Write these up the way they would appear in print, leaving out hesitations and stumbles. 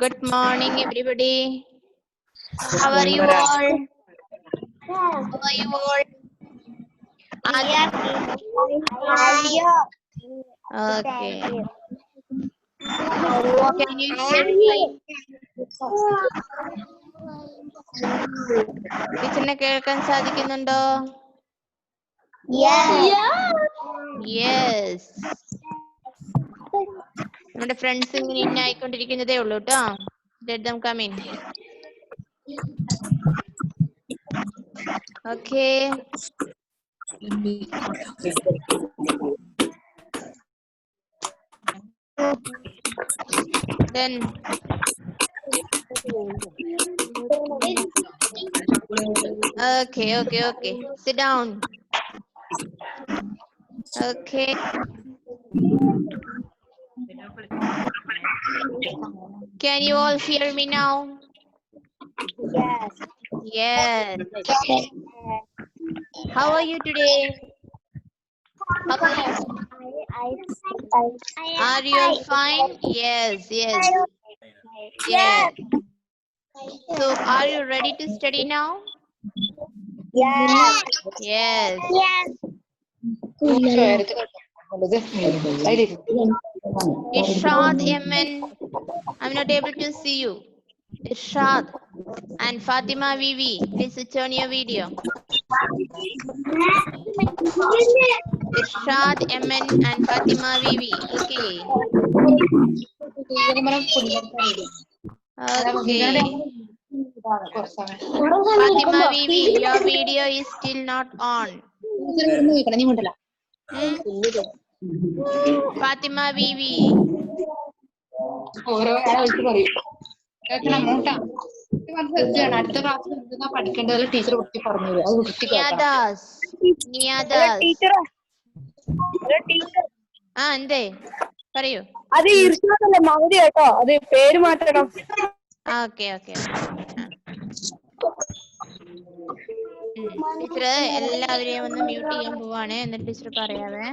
Good morning, everybody. How are you all? How are you all? Okay. Can you hear me? ടീച്ചറിനെ കേൾക്കാൻ സാധിക്കുന്നുണ്ടോ? Yes. നമ്മുടെ friends ഇങ്ങനെ ഇന്നായിക്കൊണ്ടിരിക്കുന്നതേ ഉള്ളൂ കേട്ടോ. Let them come in. Okay. Then okay. Sit down. Okay. Can you all hear me now? Yes. How are you today? How are you? Are you all fine? Yes. So, are you ready to study now? Yes. Irshad Yemen, I'm not able to see you. Irshad and Fatima Vivi, please turn your video. Irshad Yemen and Fatima Vivi, okay. Fatima Vivi, your video is still not on. Fatima Vivi. Niyadas. എന്തേ പറയൂ. അത് ഈർഷ്യാദല്ല, മൗര്യ കേട്ടോ. അത് പേര് മാറ്റണം. Okay. Teacher എല്ലാവരെയും ഒന്ന് mute ചെയ്യാൻ പോവാണ്. എന്നിട്ട് teacher പറയാവേ.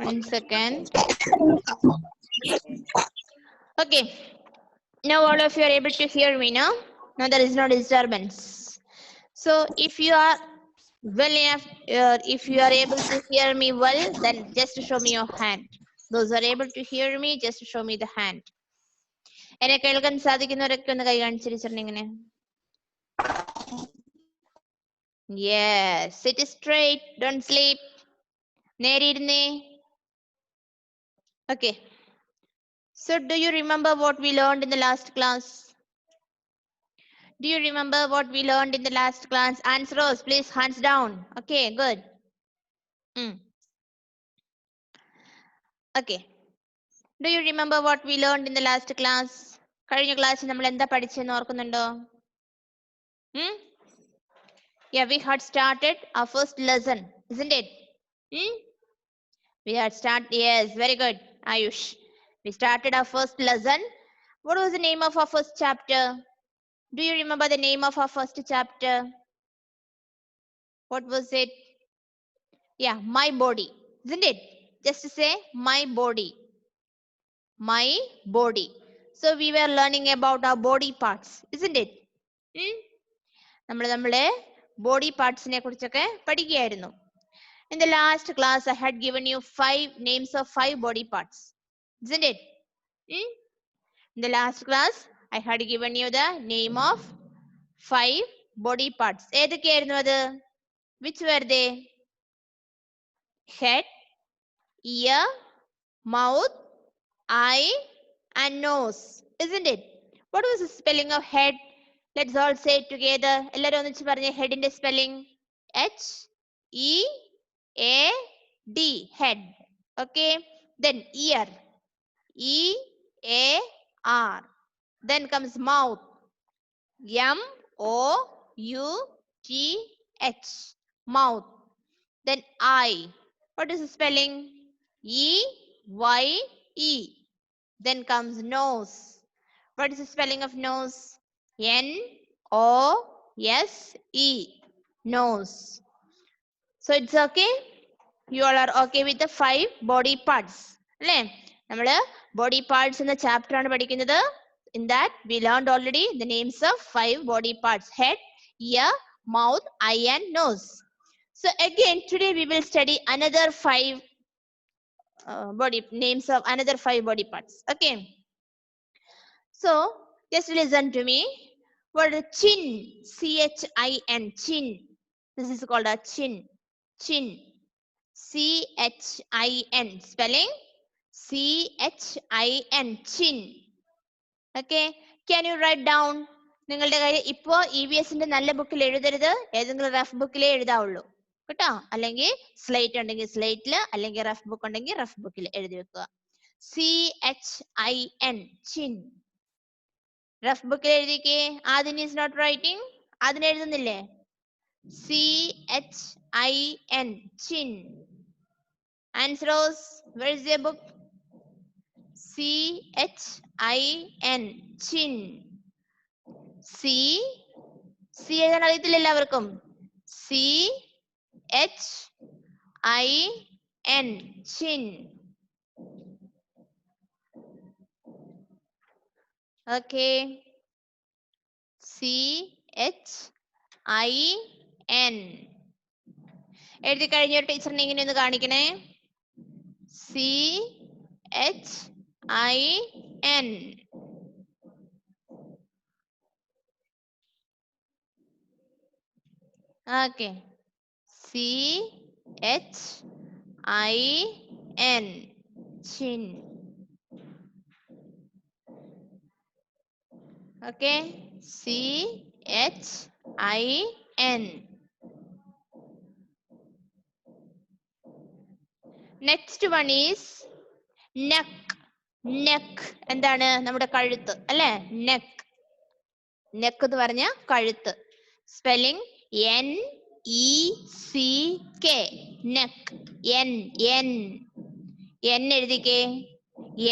One second. Okay. Now all of you are able to hear me now. Now there is no disturbance. So if you are well enough, if you are able to hear me well, then just show me your hand. Those who are able to hear me, just show me the hand. എന്നെ കേൾക്കാൻ സാധിക്കുന്നവരൊക്കെ ഒന്ന് കൈ കാണിച്ചിരിച്ചിട്ടുണ്ടെങ്കിൽ. Yes, sit straight, don't sleep. നേരെ ഇരുന്നേ. Okay. So do you remember what we learned in the last class? Do you remember what we learned in the last class? Answers, please, hands down. Okay, good. Okay. Do you remember what we learned in the last class? കഴിഞ്ഞ ക്ലാസ്സിൽ നമ്മൾ എന്താ പഠിച്ചെന്ന് ഓർക്കുന്നുണ്ടോ? Yeah, we had started our first lesson, isn't it? We had started, yes, very good, Ayush. We started our first lesson. What was the name of our first chapter? Do you remember the name of our first chapter? What was it? Yeah, my body, isn't it? Just to say my body. My body. So we were learning about our body parts, isn't it? നമ്മളെ body parts ne kurichokke padikkaayirunnu. In the last class I had given you 5 names of 5 body parts, isn't it? In the last class I had given you the name of 5 body parts. ഏതൊക്കെയായിരുന്നു അത്? Which were they? Head, ear, mouth, eye and nose, isn't it? What was the spelling of head? Let's all say it together. Ellaru onnichu parnye head inde spelling. H E A D, head. Okay. Then ear, E A R. Then comes mouth, M O U T H, mouth. Then eye. What is the spelling? E Y E. Then comes nose. What is the spelling of nose? N O S-E, nose. So it's okay? You all are okay with the 5 body parts. അല്ലേ? നമ്മള് body parts എന്ന chapter ആണ് പഠിക്കുന്നത്. In that we learned already the names of 5 body parts: head, ear, mouth, eye and nose. So again today we will study another 5 names of another 5 body parts. Okay. So just listen to me. What is chin? C-H-I-N, chin. This is called a chin. Chin. C-H-I-N. Spelling C-H-I-N. Chin. Okay. Can you write down? നിങ്ങളുടെ കാര്യം ഇപ്പോ EVSന്റെ നല്ല ബുക്കിൽ എഴുതരുത്, ഏതെങ്കിലും rough ബുക്കിലേ എഴുതാവുള്ളൂ കേട്ടോ. അല്ലെങ്കിൽ slate ഉണ്ടെങ്കിൽ സ്ലേറ്റില്, അല്ലെങ്കിൽ റഫ് ബുക്ക് ഉണ്ടെങ്കിൽ റഫ് ബുക്കിൽ എഴുതി വെക്കുക. C-H-I-N, chin. റഫ് ബുക്കിൽ എഴുതിക്കേ. ആദിൻ ഈസ് നോട്ട് റൈറ്റിംഗ്. അതിന് എഴുതുന്നില്ലേ? C-H-I-N, chin. Answers, where is your book? C-H-I-N, chin. C എഴുതാൻ അറിയത്തില്ല എല്ലാവർക്കും? C-H-I-N, chin. Okay. C-H-I-N. എഴുതി കഴിഞ്ഞ ടീച്ചറിനെ ഇങ്ങനെ ഒന്ന് കാണിക്കണേ. C-H-I-N. Okay. C-H-I-N, chin. Okay. C-H-I-N. Next one is neck. Neck എന്താണ്? നമ്മുടെ കഴുത്ത് അല്ലേ? Neck. Neck എന്ന് പറഞ്ഞ കഴുത്ത്. Spelling N-E-C-K. Neck. N എഴുതിക്കേ.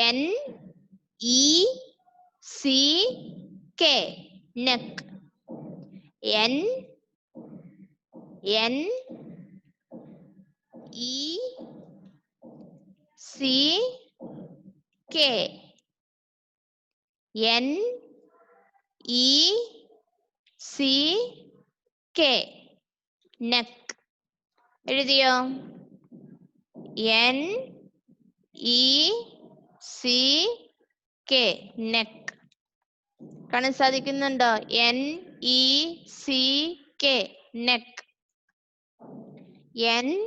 N-E-C-K. Neck. N-E-C-K. N-E-C-K. Neck. എഴുതിയോ? N-E-C-K. Neck. കാണാൻ സാധിക്കുന്നുണ്ടോ? N-E-C-K. Neck. N-E-C-K.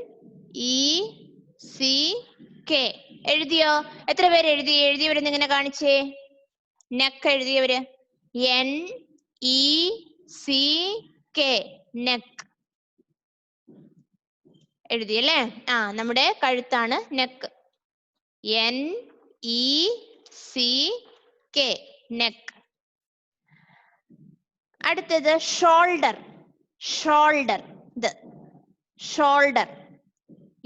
എഴുതിയോ? എത്ര പേര് എഴുതിയവരെന്ന് ഇങ്ങനെ കാണിച്ചേ? നെക്ക് എഴുതിയവര്. N-E-C-K. നെക്ക് എഴുതിയല്ലേ? നമ്മുടെ കഴുത്താണ് നെക്ക്. N-E-C-K. നെക്ക്. അടുത്തത് shoulder. Shoulder. Shoulder.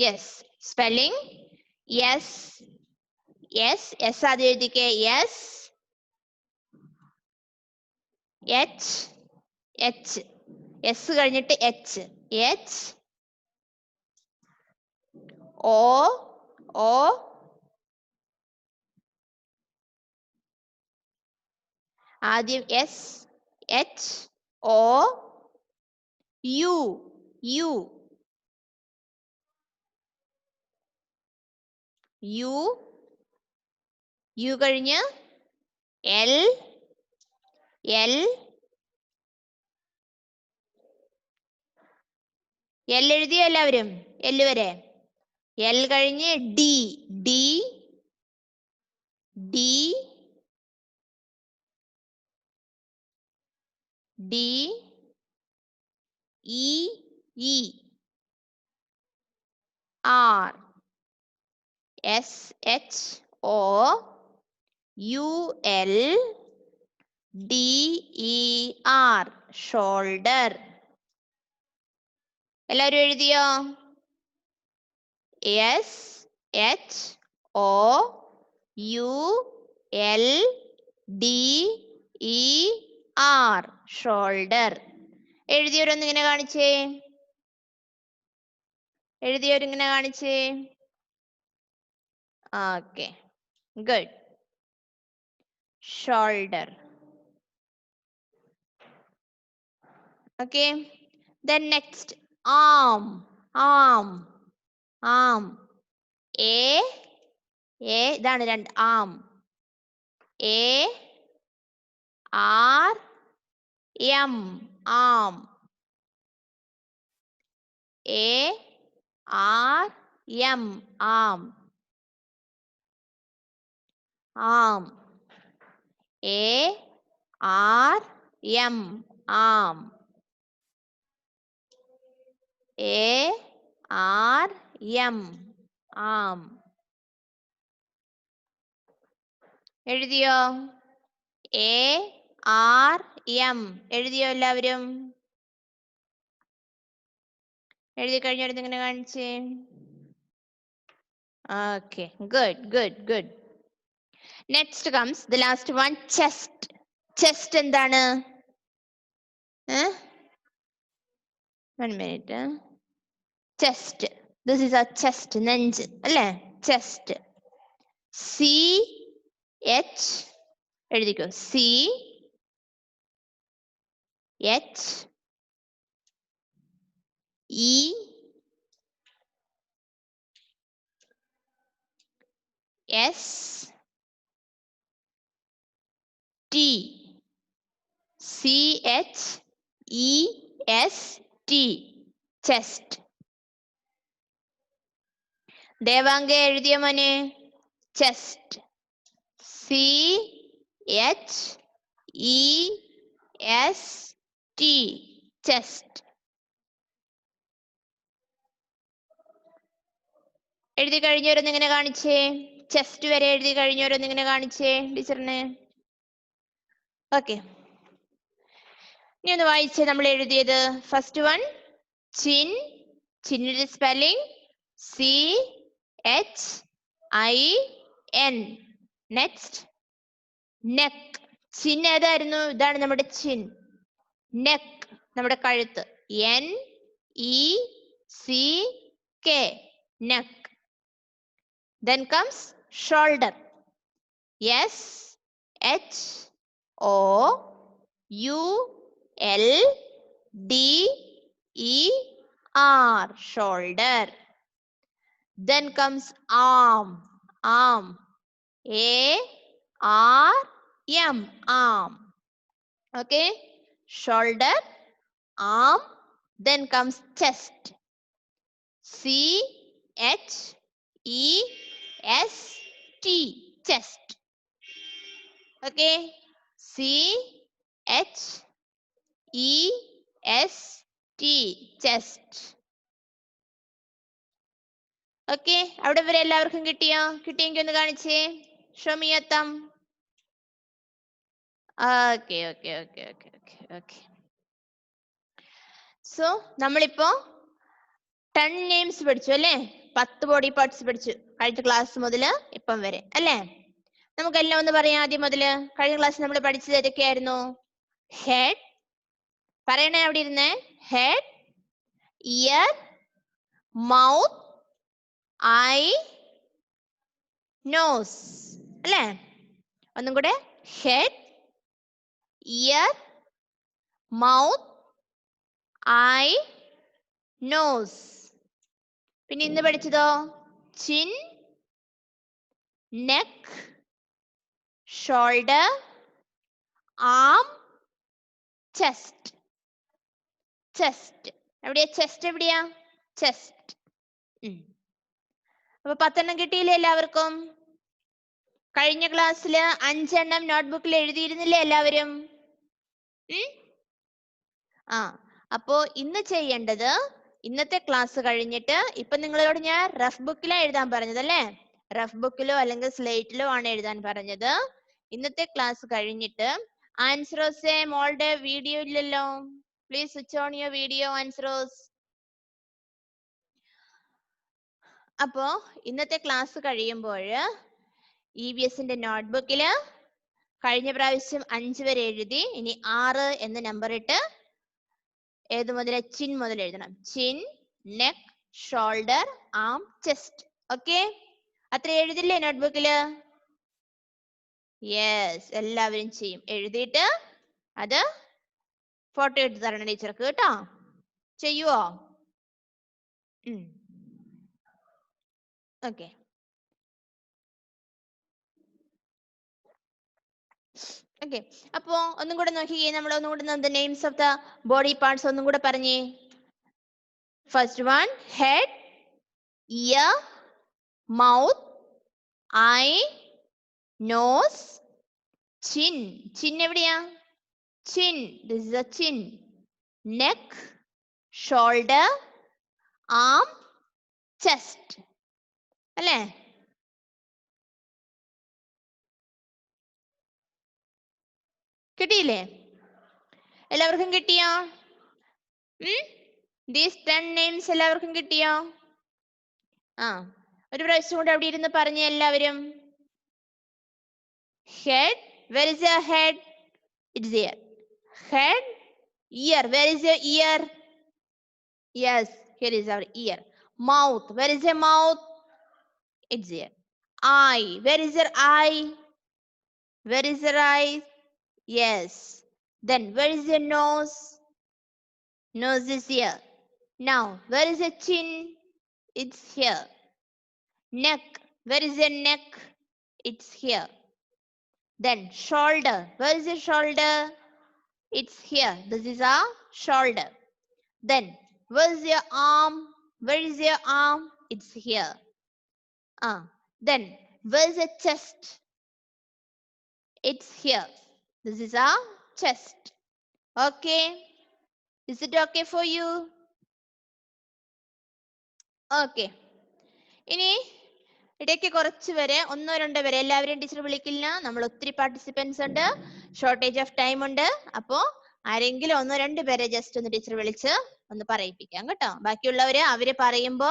Yes. Spelling S ആദ്യം എഴുതിക്കേ. എസ് കഴിഞ്ഞിട്ട് എച്ച്. O ആദ്യം S-H-O-U. U കഴിഞ്ഞ് L എഴുതിയോ എല്ലാവരും? L വരെ. L കഴിഞ്ഞ് D E R S-H-O-U-L D-E-R. Shoulder. എല്ലാവരും എഴുതിയോ? S-H-O-U-L D-E-R. ഷോൾഡർ. എഴുതിയവരൊന്നിങ്ങനെ കാണിച്ചേ. എഴുതിയവരിങ്ങനെ കാണിച്ചേ. Okay, good. Shoulder. Okay, then next, arm. ഇതാണ് രണ്ട് arm. ARM, arm. ARM, arm. ARM, arm. arm. എഴുതിയോ? ARM എഴുതിയോ എല്ലാവരും? എഴുതി കഴിഞ്ഞവരുന്ന് ഇങ്ങനെ കാണിച്ചേ. Okay, good. Next comes the last one, chest. Chest എന്താണ്? One minute. Chest. This is a chest. നെഞ്ച് അല്ലേ? Chest. CH എഴുതിക്കോ. CHEST. CHEST. Chest. ദേവാംഗ എഴുതിയ മോനെ. Chest. CHEST. Chest. എഴുതി കഴിഞ്ഞവരൊന്നിങ്ങനെ കാണിച്ചേ. ചെസ്റ്റ് വരെ എഴുതി കഴിഞ്ഞവരൊന്നിങ്ങനെ കാണിച്ചേ ടീച്ചറിനെ. ഓക്കെ, ഇനി ഒന്ന് വായിച്ചേ നമ്മൾ എഴുതിയത്. First one, chin. ചിന്നിന്റെ spelling CHIN. Next, neck. Chin ഏതായിരുന്നു? ഇതാണ് നമ്മുടെ ചിൻ. നെക്ക് നമ്മുടെ കഴുത്ത്. NECK, neck. Then comes shoulder. SHOULDER, shoulder. Then comes arm. ARM, arm. Okay, shoulder, arm. Then comes chest. CHEST, chest. Okay, CHEST, chest. Okay, അവിടെ വരെ എല്ലാവർക്കും കിട്ടിയോ? കിട്ടിയെങ്കിൽ ഒന്ന് കാണിച്ചേ. Show me your thumb. Okay. So നമ്മളിപ്പോ 10 നെയിംസ് പഠിച്ചു അല്ലേ? 10 ബോഡി പാർട്സ് പഠിച്ചു കഴിഞ്ഞ ക്ലാസ് മുതല് ഇപ്പം വരെ അല്ലേ? നമുക്കെല്ലാം ഒന്ന് പറയാം ആദ്യം മുതല്. കഴിഞ്ഞ ക്ലാസ് നമ്മൾ പഠിച്ചത് ഏതൊക്കെയായിരുന്നു? ഹെഡ്. പറയണേ അവിടെ ഇരുന്നേ. Head, ear, mouth, eye, nose അല്ലേ? ഒന്നും കൂടെ. Head, ear, mouth, eye, nose. പിന്നെ ഇന്ന് പഠിച്ചതോ? Chin, neck, shoulder, arm, chest. എവിടെയാ ചെസ്റ്റ്? എവിടെയാ ചെസ്റ്റ്? അപ്പൊ 10 കിട്ടിയില്ലേ എല്ലാവർക്കും? കഴിഞ്ഞ ക്ലാസ്സില് 5 നോട്ട്ബുക്കിൽ എഴുതിയിരുന്നില്ലേ എല്ലാവരും? അപ്പോ ഇന്ന് ചെയ്യേണ്ടത്, ഇന്നത്തെ ക്ലാസ് കഴിഞ്ഞിട്ട് ഇപ്പൊ നിങ്ങളോട് ഞാൻ റഫ് ബുക്കിലാണ് എഴുതാൻ പറഞ്ഞത് അല്ലേ? റഫ് ബുക്കിലോ അല്ലെങ്കിൽ സ്ലേറ്റിലോ ആണ് എഴുതാൻ പറഞ്ഞത്. ഇന്നത്തെ ക്ലാസ് കഴിഞ്ഞിട്ട് ആൻസറോസേ, മോളുടെ വീഡിയോ ഇല്ലല്ലോ. Please switch on your video ആൻസറോസ്. അപ്പോ ഇന്നത്തെ ക്ലാസ് കഴിയുമ്പോൾ EVSന്റെ നോട്ട്ബുക്കില് കഴിഞ്ഞ പ്രാവശ്യം 5 വരെ എഴുതി, ഇനി 6 എന്ന് നമ്പർ ഇട്ട് ഏത് മുതൽ? ചിൻ മുതൽ എഴുതണം. Chin, neck, shoulder, arm, chest. Okay, അത്ര എഴുതില്ലേ നോട്ട്ബുക്കില്? യെസ്, എല്ലാവരും ചെയ്യും. എഴുതിയിട്ട് അത് ഫോട്ടോ എടുത്ത് തരണം ടീച്ചർക്ക് കേട്ടോ. ചെയ്യുവോ? ഓക്കെ. ഓക്കെ, അപ്പോ ഒന്നും കൂടെ നോക്കിയേ. നമ്മൾ ഒന്നും കൂടെ names of the body parts ഒന്നും കൂടെ പറഞ്ഞേ. First one, head, ear, mouth, eye, nose, chin. Chin എവിടെയാ? Chin, this is a chin. Neck, shoulder, arm, chest. അല്ലേ? കിട്ടിയില്ലേ? എല്ലാവർക്കും കിട്ടിയോ? These 10 names എല്ലാവർക്കും കിട്ടിയോ? ഒരു പ്രാവശ്യം കൂടെ അവിടെ ഇരുന്ന് പറഞ്ഞേ എല്ലാവരും. Head, where is your head? It's here. Head, ear, where is your ear? Yes, here is our ear. Mouth, where is your mouth? It's here. Eye, where is your eye? Where is your eye? Yes. Then where is your nose? Nose is here. Now, where is your chin? It's here. Neck, where is your neck? It's here. Then shoulder, where is your shoulder? It's here. This is our shoulder. Then where is your arm? Where is your arm? It's here. Then where is your chest? It's here. This is our chest. Okay. Is it okay for you? Okay. ഇനി ഇടയ്ക്ക് കുറച്ച് പേരെ, 1-2 പേരെ, എല്ലാവരെയും teacher വിളിക്കില്ല. നമ്മൾ ഒത്തിരി participants ഉണ്ട്, ഷോർട്ടേജ് ഓഫ് ടൈം ഉണ്ട്. അപ്പോ ആരെങ്കിലും 1-2 പേരെ ജസ്റ്റ് ഒന്ന് ടീച്ചർ വിളിച്ച് ഒന്ന് പറയിപ്പിക്കാം കേട്ടോ. ബാക്കിയുള്ളവര് അവര് പറയുമ്പോ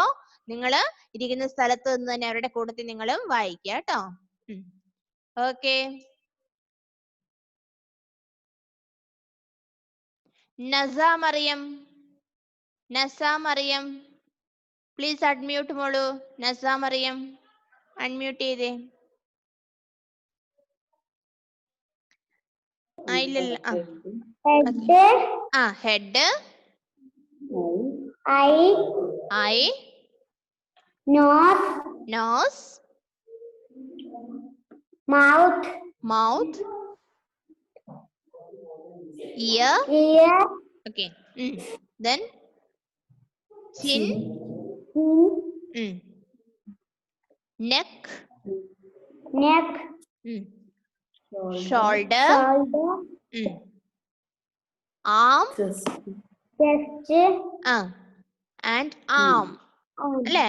നിങ്ങള് ഇരിക്കുന്ന സ്ഥലത്ത് നിന്ന് തന്നെ അവരുടെ കൂട്ടത്തിൽ നിങ്ങളും വായിക്കുക കേട്ടോ. Okay. Nasa Mariyam, Nasa Mariyam, please unmute മോളു. നസ മറിയം അൺമ്യൂട്ട് ചെയ്തേ. ഇല്ലല്ല. Head, eye, nose, mouth, ear. Okay. Then chin, neck, shoulder, arm, and arm. അല്ലേ?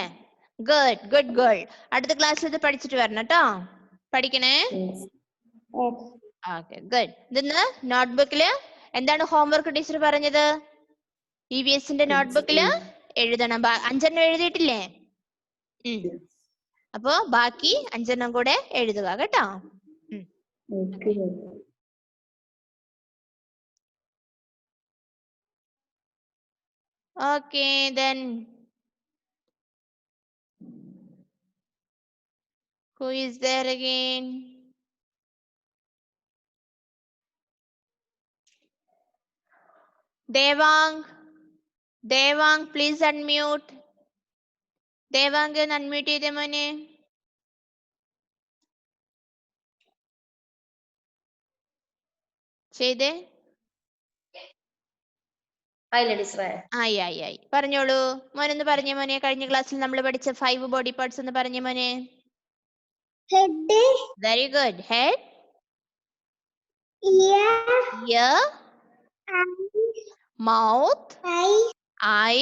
Good, good girl. അടുത്ത ക്ലാസ്സിൽ ഇത് പഠിച്ചിട്ട് വരണം കേട്ടോ. പഠിക്കണേ. Okay, good. ഇന്ന് നോട്ട്ബുക്കില് എന്താണ് ഹോംവർക്ക് ടീച്ചർ പറഞ്ഞത്? EVSന്റെ നോട്ട്ബുക്കില് എഴുതണം. 5 എഴുതിയിട്ടില്ലേ? അപ്പോ ബാക്കി 5 കൂടെ എഴുതുക കേട്ടോ. Okay, then who is there again? Devang, Devang, please unmute. Devang ഒന്ന് unmute ചെയ്തേ മോനെ. ചെയ്തേ. ആയി. പറഞ്ഞോളൂ മോനൊന്ന് പറഞ്ഞേ മോനെ. കഴിഞ്ഞ ക്ലാസ്സിൽ നമ്മൾ പഠിച്ച 5 ബോഡി പാർട്സ് ഒന്ന് പറഞ്ഞേ മോനെ. Head, very good. Head, ear, mouth, eye,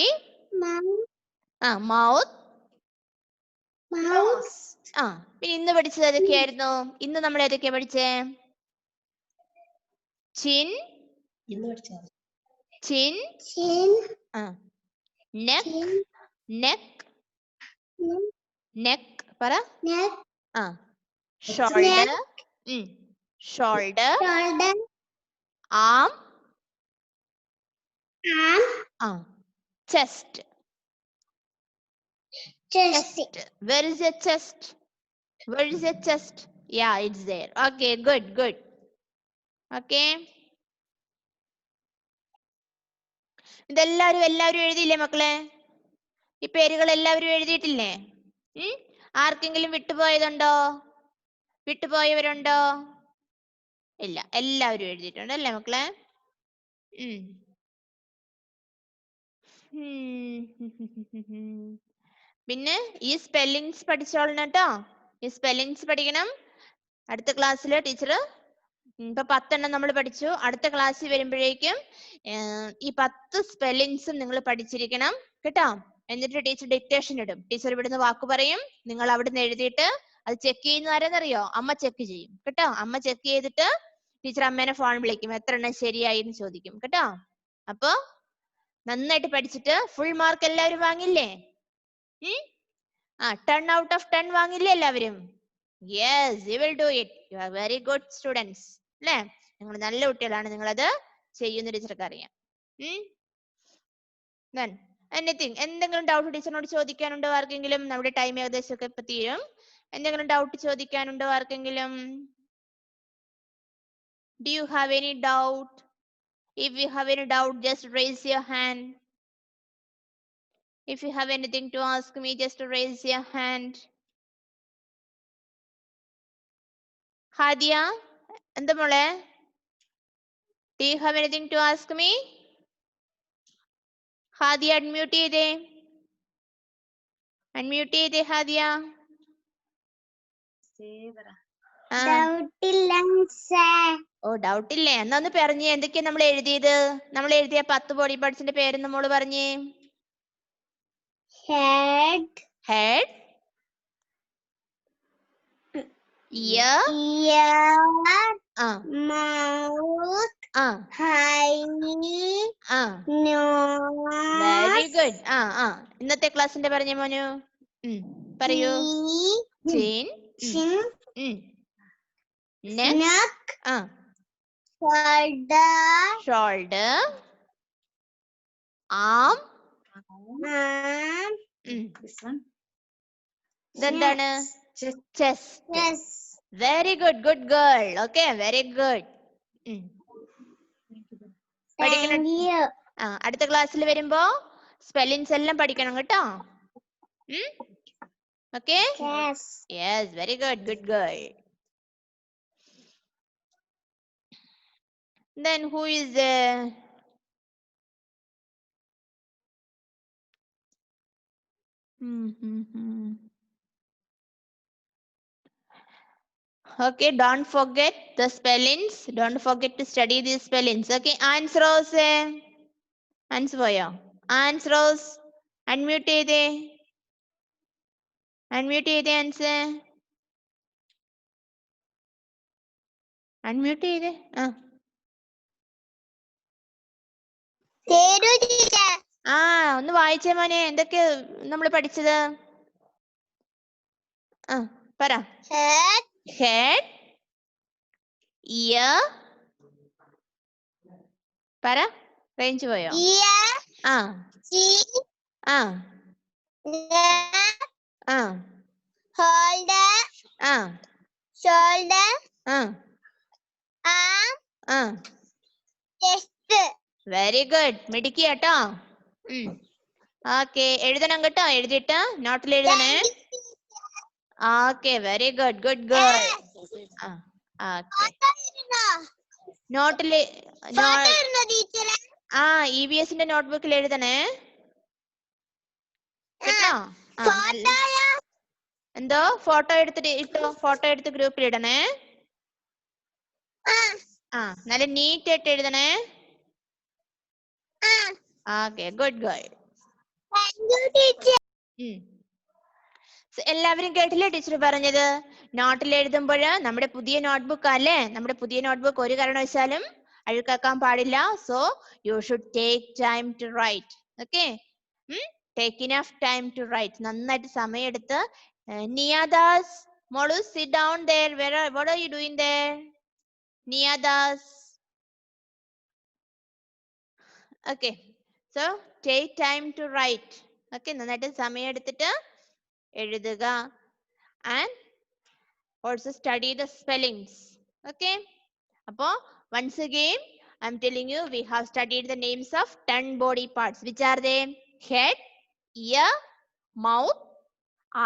mouth, പിന്നെ ഇന്ന് പഠിച്ചത് ഏതൊക്കെയായിരുന്നു? ഇന്ന് നമ്മൾ ഏതൊക്കെയാ പഠിച്ചേ? ചിൻ, നെക്ക് പറ. Shoulder, arm, chest. Chest. Where is your chest? Where is your chest? Yeah, it's there. Okay, good, good. Okay. ഇതെല്ലാവരും എഴുതിയില്ലേ മക്കളെ? ഈ പേരുകൾ എല്ലാവരും എഴുതിയിട്ടില്ലേ? ആർക്കെങ്കിലും വിട്ടുപോയതുണ്ടോ? വിട്ടുപോയവരുണ്ടോ? ഇല്ല, എല്ലാവരും എഴുതിയിട്ടുണ്ട് അല്ലേ മക്കളെ? പിന്നെ ഈ സ്പെല്ലിങ്സ് പഠിച്ചോളണം കേട്ടോ. ഈ സ്പെല്ലിങ്സ് പഠിക്കണം. അടുത്ത ക്ലാസ്സിൽ ടീച്ചർ ഇപ്പൊ 10 നമ്മൾ പഠിച്ചു. അടുത്ത ക്ലാസ്സിൽ വരുമ്പോഴേക്കും ഈ 10 സ്പെല്ലിങ്സും നിങ്ങൾ പഠിച്ചിരിക്കണം കേട്ടോ. എന്നിട്ട് ടീച്ചർ ഡിക്റ്റേഷൻ ഇടും. ടീച്ചർ ഇവിടുന്ന് വാക്ക് പറയും, നിങ്ങൾ അവിടുന്ന് എഴുതിയിട്ട് അത് ചെക്ക് ചെയ്യുന്ന ആരെന്നറിയോ? അമ്മ ചെക്ക് ചെയ്യും കേട്ടോ. അമ്മ ചെക്ക് ചെയ്തിട്ട് ടീച്ചർ അമ്മേനെ ഫോൺ വിളിക്കും, എത്ര എണ്ണം ശരിയായി എന്ന് ചോദിക്കും കേട്ടോ. അപ്പൊ നന്നായിട്ട് പഠിച്ചിട്ട് ഫുൾ മാർക്ക് എല്ലാവരും വാങ്ങില്ലേ? 10 out of 10 വാങ്ങില്ലേ എല്ലാവരും? Yes, you will do it. You are very good students അല്ലേ? നിങ്ങൾ നല്ല കുട്ടികളാണ്, നിങ്ങളത് ചെയ്യുന്ന ടീച്ചർക്ക് അറിയാം. എനിത്തിങ്, എന്തെങ്കിലും ഡൗട്ട് ടീച്ചറിനോട് ചോദിക്കാനുണ്ടോ ആർക്കെങ്കിലും? നമ്മുടെ ടൈം ഏകദേശം ഒക്കെ ഇപ്പൊ തീരും. എന്തെങ്കിലും ഡൗട്ട് ചോദിക്കാനുണ്ടോ ആർക്കെങ്കിലും? Do you have any doubt? If you have any doubt, just raise your hand. If you have anything to ask me, just raise your hand. Hadia, എന്താ മോളെ? Do you have anything to ask me? Hadia, unmute ചെയ്തേ. Unmute ചെയ്തേ Hadia. ഓ, doubt ഇല്ലേ? എന്നാ ഒന്ന് പറഞ്ഞേ, എന്തൊക്കെയാ നമ്മൾ എഴുതിയത്? നമ്മൾ എഴുതിയ 10 ബോഡി പാർട്സിന്റെ പേരെന്ന് മോള് പറഞ്ഞേ. Head. Head. Ear. Mouth. Eye. Nose. Very good. ഇന്നത്തെ ക്ലാസ്സിന്റെ പറഞ്ഞ മോനു. പറയൂ. Chin. Neck. Shoulder. Arm. This one. ഇതെന്താണ്? Chest. Very good, good girl. Okay, very good. പഠിക്കണം. അടുത്ത ക്ലാസ്സിൽ വരുമ്പോ സ്പെല്ലിങ്സ് എല്ലാം പഠിക്കണം കേട്ടോ. Okay? Yes, very good, good girl. Then who is there? Okay, don't forget the spellings. Don't forget to study these spellings. Okay, answer Rose. Answer പോയോ? Answer Rose. Unmute ചെയ്തേ. Unmute ചെയ്തേ answer. Unmute ചെയ്തേ. ഒന്ന് വായിച്ചേ മോനെ, എന്തൊക്കെ നമ്മൾ പഠിച്ചത്? പറ. Head. Ear. പറ, റേഞ്ച് പോയോ? Shoulder. Arm. Chest. Very good, മിടുക്കി കേട്ടോ. ഓക്കെ, എഴുതണം കേട്ടോ. എഴുതിയിട്ട് നോട്ടിൽ എഴുതണേ. Okay, very good, good girl. നോട്ടില് EVSന്റെ നോട്ട്ബുക്കിൽ എഴുതണേ കേട്ടോ. എന്തോ ഫോട്ടോ എടുത്തിട്ട് ഇട്ടോ, ഫോട്ടോ എടുത്ത് ഗ്രൂപ്പിൽ ഇടണേ. നല്ല നീറ്റ് ആയിട്ട് എഴുതണേ. Okay, good girl. എല്ലാവരും കേട്ടില്ലേ ടീച്ചർ പറഞ്ഞത്? നോട്ടിൽ എഴുതുമ്പോൾ നമ്മുടെ പുതിയ നോട്ട്ബുക്ക് അല്ലേ, നമ്മുടെ പുതിയ നോട്ട്ബുക്ക് ഒരു കാരണവശാലും അഴുക്കാക്കാൻ പാടില്ല. So you should take time to write. Okay, take enough time to write. നന്നായിട്ട് സമയമെടുത്ത്. നിയാദാസ്, മോളു sit down there. What are you doing there? Niyadas. Okay, So take time to write. Okay, നന്നായിട്ട് സമയം എടുത്തിട്ട് എഴുതുക. And also study the spellings. Okay. Apo once again I'm telling you we have studied the names of 10 body parts. Which are they? Head, ear, mouth,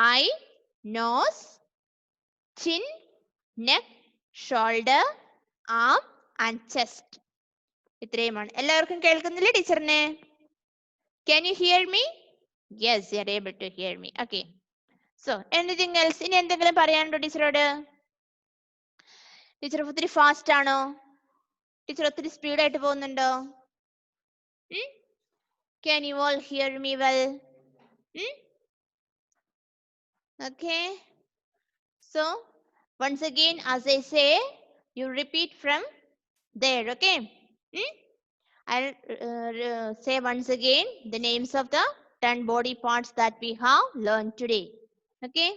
eye, nose, chin, neck, shoulder, arm and chest. ഇത്രയുമാണ്. എല്ലാവർക്കും കേൾക്കുന്നില്ലേ ടീച്ചറിനെ? Can you hear me? Yes, you are able to hear me. Okay. So anything else? ഇനി എന്തെങ്കിലും പറയാനുണ്ടോ ടീച്ചറോട്? Teacher ഒത്തിരി fast ആണോ? ടീച്ചർ ഒത്തിരി സ്പീഡായിട്ട് പോകുന്നുണ്ടോ? Can you all hear me well? Okay. So once again, as I say, you repeat from there. Okay. I'll say once again the names of the 10 body parts that we have learned today. Okay.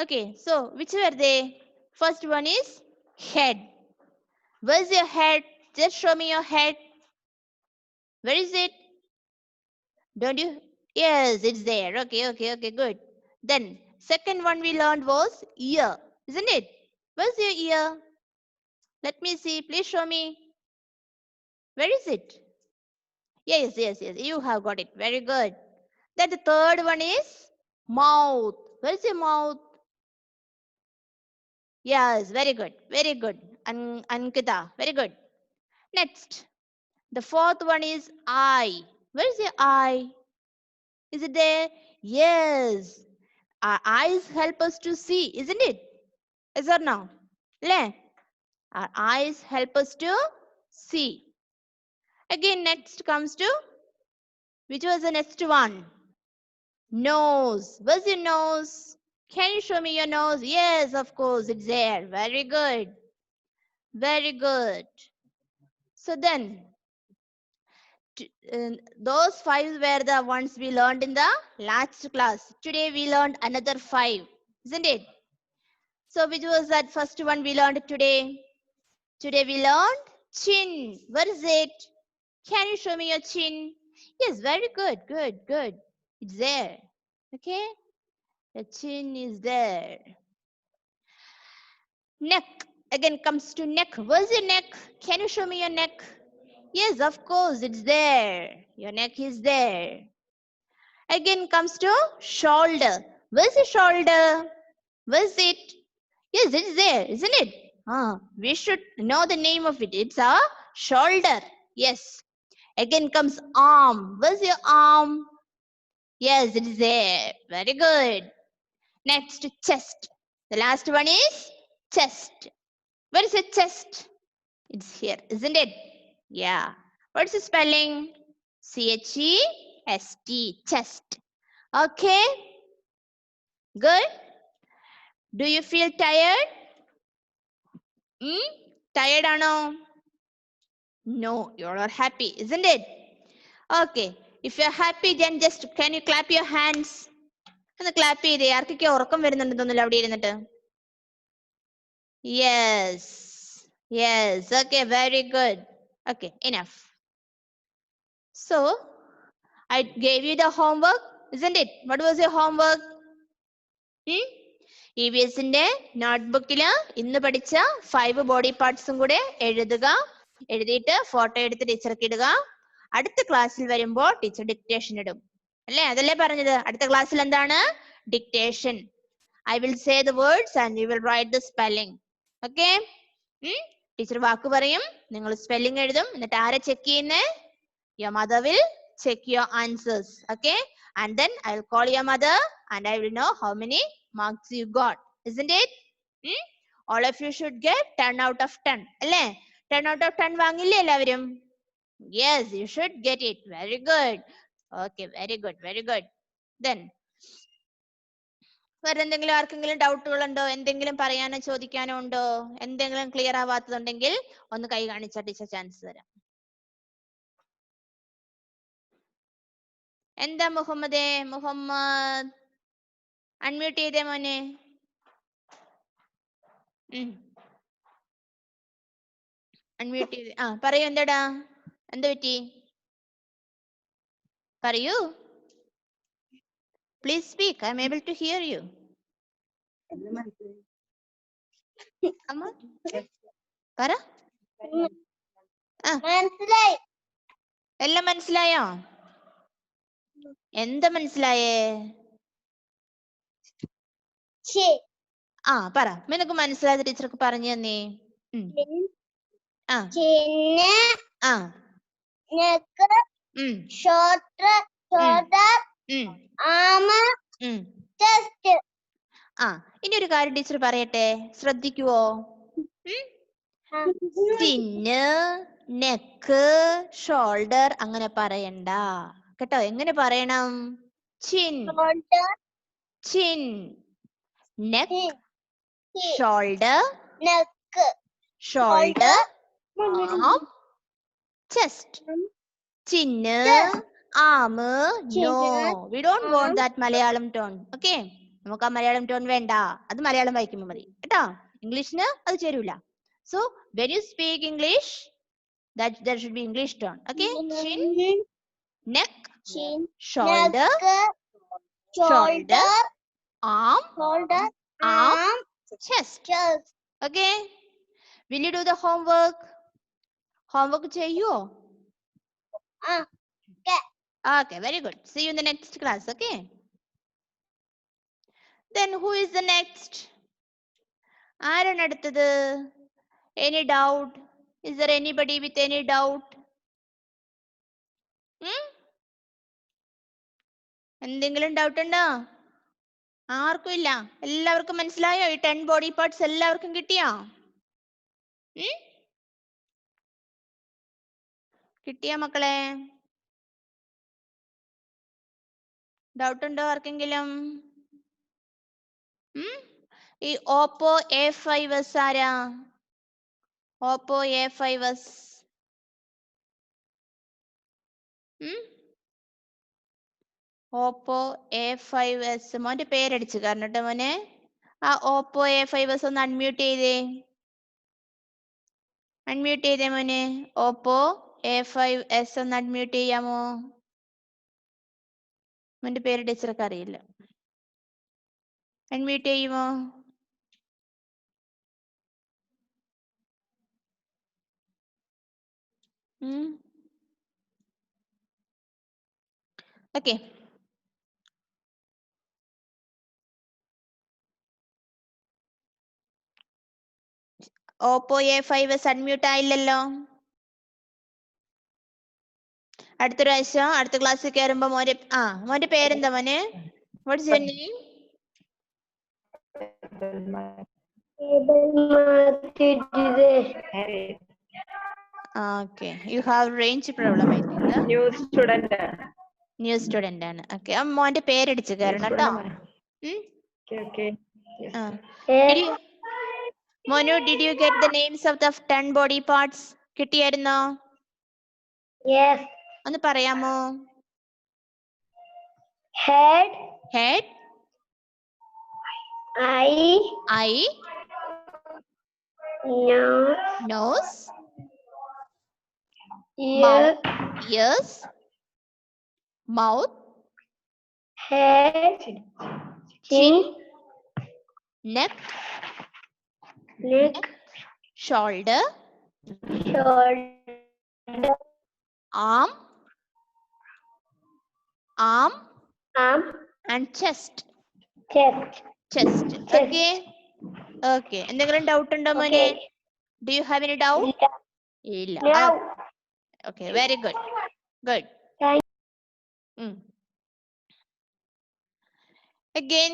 Okay. So which were they? First one is head. Where's your head? Just show me your head. Where is it? Don't you? Yes, it's there. Okay, good. Then, second one we learned was ear, isn't it? Where's your ear? Let me see. Please show me. Where is it? Yes. You have got it. Very good. Then the third one is mouth. Where's your mouth? Yes, very good. Ankita, very good. Next, the fourth one is eye. Where's your eye? Is it there? Yes. Our eyes help us to see, isn't it? Yes or no? Our eyes help us to see. Again, next comes to, which was the next one? Nose. Where's your nose? Can you show me your nose? Yes, of course, it's there. Very good. So then, those 5 were the ones we learned in the last class. Today we learned another 5, isn't it? So which was that first one we learned today? Today we learned chin. Where is it? Can you show me your chin? Yes, very good. It's there. Okay. The chin is there. Neck. Again comes to neck. Where's your neck? Can you show me your neck? Yes, of course, it's there. Your neck is there. Again comes to shoulder. Where's the shoulder? Where's it? Yes, it's there, isn't it? We should know the name of it. It's a shoulder. Yes. Again comes arm. Where's your arm? Yes, it is there. Very good. Next, chest. The last one is chest. Where is the chest? It's here, isn't it? Yeah. What's the spelling? C-H-E-S-T. Chest. Okay. Good. Do you feel tired? Tired or no? No, you are happy, isn't it? Okay. If you're happy, then just can you clap your hands? ഒന്ന് clap ചെയ്തേ. ആർക്കൊക്കെ ഉറക്കം വരുന്നുണ്ടെന്നൊന്നുമില്ല അവിടെ ഇരുന്നിട്ട്. Yes. Okay, very good. Okay, enough. So, I gave you the homework, isn't it? What was your homework? EVSന്റെ നോട്ട്ബുക്കിൽ ഇന്ന് പഠിച്ച 5 body പാർട്സും കൂടെ എഴുതുക. എഴുതിയിട്ട് ഫോട്ടോ എടുത്ത് ടീച്ചർക്ക് ഇടുക. അടുത്ത ക്ലാസ്സിൽ വരുമ്പോൾ ടീച്ചർ ഡിക്റ്റേഷൻ ഇടും. അല്ലേ? അതല്ലേ പറഞ്ഞത്? അടുത്ത ക്ലാസ്സിൽ എന്താണ്? Dictation. I will say the words and you will write the spelling. Okay? Teacher വാക്ക് പറയും, നിങ്ങൾ സ്പെല്ലിംഗ് എഴുതും. എന്നിട്ട് ആരെ ചെക്ക് ചെയ്യുന്നേ? Your mother will check your answers. Okay? And then I will call your mother and I will know how many marks you got. Isn't it? All of you should get 10 out of 10. അല്ലേ? 10 out of 10 വാങ്ങില്ലേ എല്ലാവരും? Yes, you should get it. Very good. Okay, very good. Then, വേറെ എന്തെങ്കിലും ആർക്കെങ്കിലും ഡൗട്ടുകൾ ഉണ്ടോ? എന്തെങ്കിലും പറയാനോ ചോദിക്കാനോ ഉണ്ടോ? എന്തെങ്കിലും ക്ലിയർ ആവാത്തതുണ്ടെങ്കിൽ ഒന്ന് കൈ കാണിച്ചാൽ ടീച്ചർ ചാൻസ് തരാം. എന്താ മുഹമ്മദ് അൺമ്യൂട്ട് ചെയ്തേ മോനെ. അൺമ്യൂട്ട് ചെയ്ത് പറയൂ എന്താടാ എന്താ പറ്റി പറയൂ please speak I am able to hear you പറ മനസ്സിലായി. എല്ലാം മനസ്സിലായോ എന്താ മനസ്സിലായേ പറ നിനക്ക് മനസ്സിലായത് ടീച്ചർക്ക് പറഞ്ഞു തന്നേ ഷോൾഡർ ആം ചെസ്റ്റ്. ഇനി ഒരു കാര്യം ടീച്ചർ പറയട്ടെ ശ്രദ്ധിക്കുവോ ചിന്ന് നെക്ക് ഷോൾഡർ അങ്ങനെ പറയണ്ട കേട്ടോ എങ്ങനെ പറയണം chin chin neck shoulder shoulder arm chest chin arm no we don't want that Malayalam tone okay നമുക്ക് ആ മലയാളം ടോൺ വേണ്ട അത് മലയാളം വായിക്കുമ്പോൾ മതി കേട്ടോ ഇംഗ്ലീഷിന് അത് ചേരൂല so when you speak English there should be English tone okay chin neck shoulder arm chest okay will you do the homework cheyyuo okay very good see you in the next class okay then who is the next ആരാണ് അടുത്തത് any doubt is there anybody with any doubt എന്തെങ്കിലും doubt ഉണ്ടോ ആർക്കും ഇല്ല എല്ലാവർക്കും മനസ്സിലായോ ഈ 10 body parts എല്ലാവർക്കും കിട്ടിയോ കിട്ടിയോ മക്കളെ ഡൗട്ട് ഉണ്ടോ ആർക്കെങ്കിലും ഈ ഓപ്പോ A5s ആരാ ഓപ്പോ A5s ഓപ്പോ A5s മോന്റെ പേരടിച്ചു കാരണം കേട്ടോ മോനെ ആ ഓപ്പോ A5s ഒന്ന് അൺമ്യൂട്ട് ചെയ്തേ മോനെ ഓപ്പോ A5s ഒന്ന് അൺമ്യൂട്ട് ചെയ്യാമോ മോന്റെ പേര് ടീച്ചർക്ക് അറിയില്ല അൺമ്യൂട്ട് ചെയ്യുമോ ഓക്കെ ഓപ്പോ A5s അൺമ്യൂട്ട് ആയില്ലല്ലോ അടുത്ത പ്രാവശ്യം അടുത്ത ക്ലാസ്സിൽ കയറുമ്പോ മോന്റെ പേരെന്താ മോനെ what's your name okay you have range problem I think new student ആണ് okay മോന്റെ പേരടിച്ചു കയറണം കേട്ടോ മോനു did you get the names of the 10 body parts കിട്ടിയായിരുന്നോ Yes. ഒന്ന് പറയാമോ Head. Eye. Nose. Ears. Mouth. Head. Chin. Neck. Shoulder. Arm. And chest. Okay എന്തെങ്കിലും doubt ഉണ്ടോ മോനെ do you have any doubt ഇല്ല okay very good again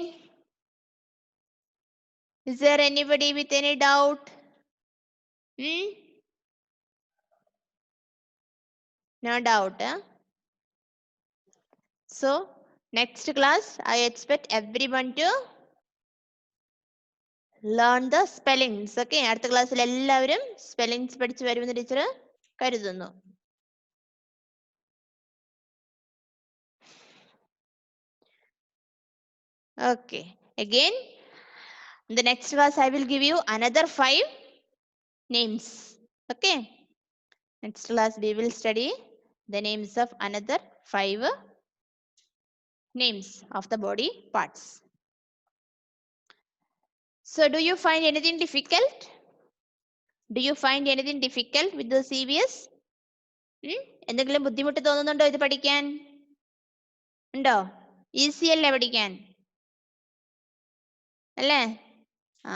is there anybody with any doubt no doubt so next class I expect everyone to learn the spellings okay അടുത്ത ക്ലാസ്സിൽ എല്ലാവരും spellings പഠിച്ചു വരുമെന്ന് teacher കരുതുന്നു okay again in the next class I will give you another 5 names okay Next class we will study the names of another 5 names of the body parts. So do you find anything difficult? Do you find anything difficult with the CVS? എന്തെങ്കിലും ബുദ്ധിമുട്ട് തോന്നുന്നുണ്ടോ ഇത് പഠിക്കാൻ? ഉണ്ടോ? Easy അല്ലേ പഠിക്കാൻ? അല്ലേ? ആ,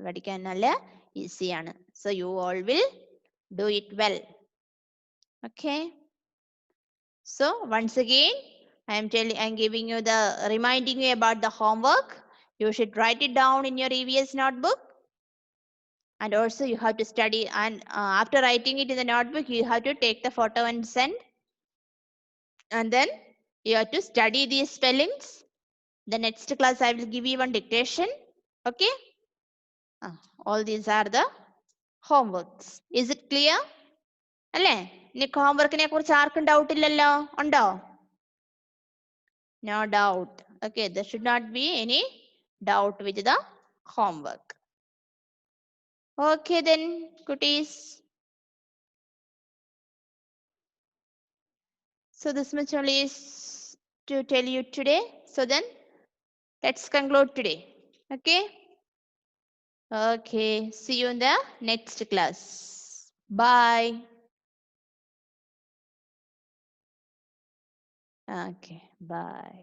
പഠിക്കാൻ നല്ല ഈസിയാണ്. So you all will do it well. Okay. So once again, I am giving you reminding you about the homework. You should write it down in your EVS notebook. And also you have to study, and after writing it in the notebook, you have to take the photo and send. And then you have to study these spellings. The next class I will give you one dictation. Okay. All these are the homeworks. Is it clear? അല്ലേ? ഇനി ഹോംവർക്കിനെ കുറിച്ച് ആർക്കും doubt ഇല്ലല്ലോ? ഉണ്ടോ? No doubt. Okay, there should not be any doubt with the homework. Okay then, cuties. So this much only is to tell you today. So then, let's conclude today. Okay? Okay, see you in the next class. Bye. Okay, bye.